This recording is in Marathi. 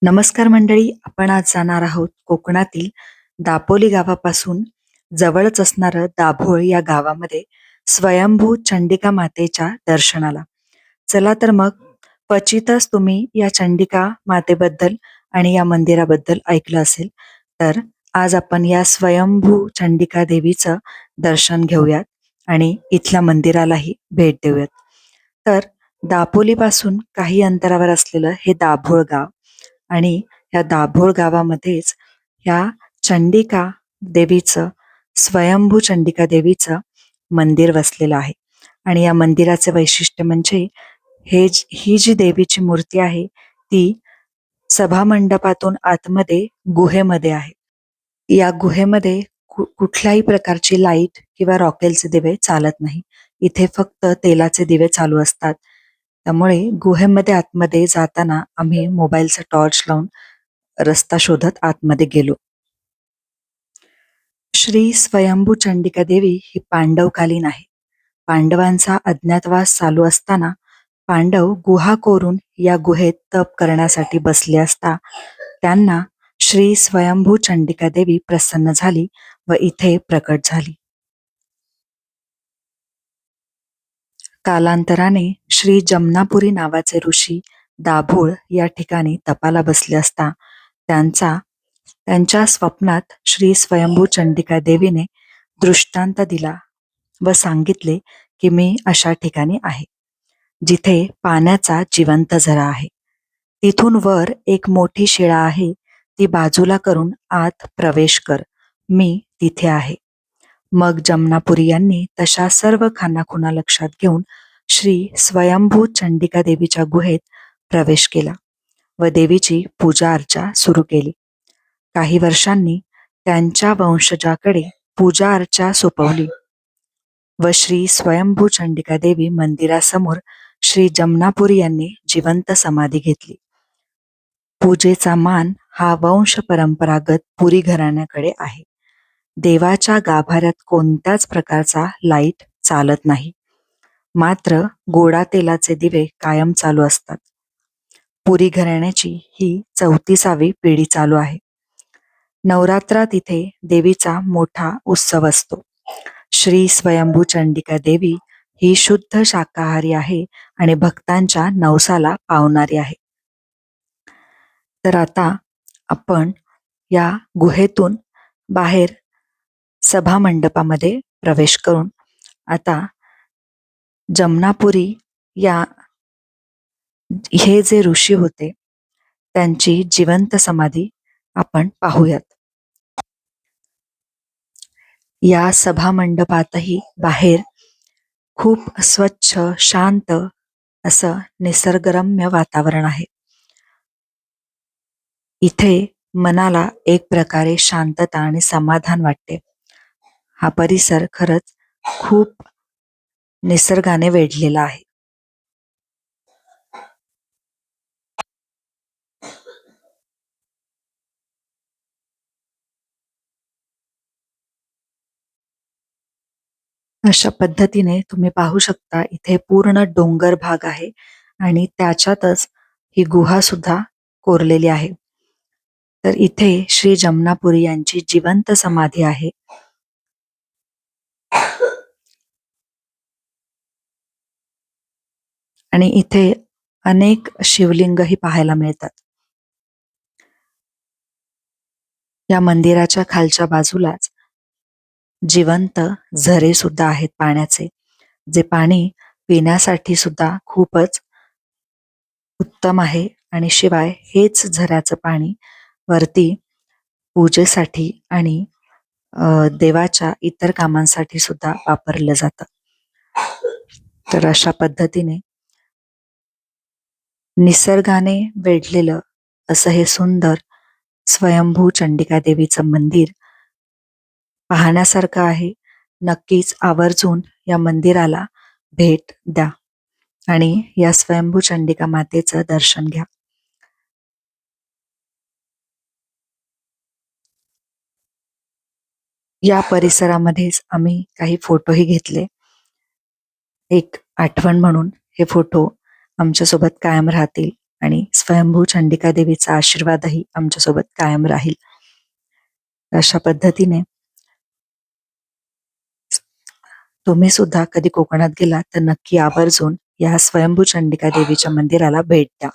नमस्कार मंडळी, आपण आज जाणार आहोत कोकणातील दापोली गावापासून जवळच असणारं दाभोळ या गावामध्ये स्वयंभू चंडिका मातेच्या दर्शनाला. चला तर मग, क्वचितच तुम्ही या चंडिका मातेबद्दल आणि या मंदिराबद्दल ऐकलं असेल. तर आज आपण या स्वयंभू चंडिका देवीचं दर्शन घेऊयात आणि इथल्या मंदिरालाही भेट देऊयात. तर दापोलीपासून काही अंतरावर असलेलं हे दाभोळ गाव आणि या दाभोळ गावामध्येच या चंडिका देवीचं, स्वयंभू चंडिका देवीचं मंदिर वसलेलं आहे. आणि या मंदिराचे वैशिष्ट्य म्हणजे ही जी देवीची मूर्ती आहे ती सभामंडपातून आतमध्ये गुहेमध्ये आहे. या गुहेमध्ये कुठल्याही प्रकारची लाईट किंवा रॉकेलचे दिवे चालत नाही. इथे फक्त तेलाचे दिवे चालू असतात. त्यामुळे गुहेमध्ये आतमध्ये जाताना आम्ही मोबाईलचा टॉर्च लावून रस्ता शोधत आतमध्ये गेलो. श्री स्वयंभू चंडिका देवी ही पांडवकालीन आहे. पांडवांचा अज्ञातवास चालू असताना पांडव गुहा कोरून या गुहेत तप करण्यासाठी बसले असता त्यांना श्री स्वयंभू चंडिका देवी प्रसन्न झाली व इथे प्रकट झाली. कालांतराने श्री जमनापुरी नावाचे ऋषी दाभोळ या ठिकाणी तपाला बसले असता त्यांच्या स्वप्नात श्री स्वयंभू चंडिका देवीने दृष्टांत दिला व सांगितले की मी अशा ठिकाणी आहे जिथे पाण्याचा जिवंत झरा आहे. तिथून वर एक मोठी शिळा आहे, ती बाजूला करून आत प्रवेश कर, मी तिथे आहे. मग जमनापुरी यांनी तशा सर्व खानाखुणा लक्षात घेऊन श्री स्वयंभू चंडिका देवीच्या गुहेत प्रवेश केला व देवीची पूजा अर्चा सुरू केली. काही वर्षांनी त्यांच्या वंशजाकडे पूजा अर्चा सोपवली व श्री स्वयंभू चंडिका देवी मंदिरासमोर श्री जमनापुरी यांनी जिवंत समाधी घेतली. पूजेचा मान हा वंश परंपरागत पुरी घराण्याकडे आहे. देवाच्या गाभाऱ्यात कोणत्याच प्रकारचा लाईट चालत नाही, मात्र गोडा तेलाचे दिवे कायम चालू असतात. पुरी घराण्याची ही 34वी पिढी चालू आहे. नवरात्रात इथे देवीचा मोठा उत्सव असतो. श्री स्वयंभू चंडिका देवी ही शुद्ध शाकाहारी आहे आणि भक्तांच्या नवसाला पावणारी आहे. तर आता आपण या गुहेतून बाहेर सभामंडपामध्ये प्रवेश करून आता जमनापुरी हे जे ऋषी होते त्यांची जिवंत समाधी आपण पाहूयात. या सभामंडपातही बाहेर खूप स्वच्छ शांत असं निसर्गरम्य वातावरण आहे. इथे मनाला एक प्रकारे शांतता आणि समाधान वाटते. हा परिसर खरंच खूप निसर्गाने वेढलेला आहे. अशा पद्धतीने तुम्ही पाहू शकता इथे पूर्ण डोंगर भाग आहे आणि त्याच्यातच ही गुहा सुद्धा कोरलेली आहे. तर इथे श्री जमनापुरी यांची जिवंत समाधी आहे. आणि इथे अनेक शिवलिंगही पाहायला मिळतात. या मंदिराच्या खालच्या बाजूलाच जिवंत झरे सुद्धा आहेत पाण्याचे, जे पाणी पिण्यासाठी सुद्धा खूपच उत्तम आहे. आणि शिवाय हेच झऱ्याचं पाणी वरती पूजेसाठी आणि देवाच्या इतर कामांसाठी सुद्धा वापरलं जातं. तर अशा पद्धतीने निसर्गाने वेढलेलं असं हे सुंदर स्वयंभू चंडिका देवीचं मंदिर पाहण्यासारखं आहे. नक्कीच आवर्जून या मंदिराला भेट द्या आणि या स्वयंभू चंडिका मातेचं दर्शन घ्या. या परिसरामध्येच आम्ही काही फोटोही घेतले. एक आठवण म्हणून हे फोटो आमच्यासोबत कायम राहतील आणि स्वयंभू चंडिका देवीचा आशीर्वादही आमच्यासोबत कायम राहील. अशा पद्धतीने तुम्ही सुद्धा कधी कोकणात गेलात तर नक्की आवर्जून या स्वयंभू चंडिका देवीच्या मंदिराला भेट द्या.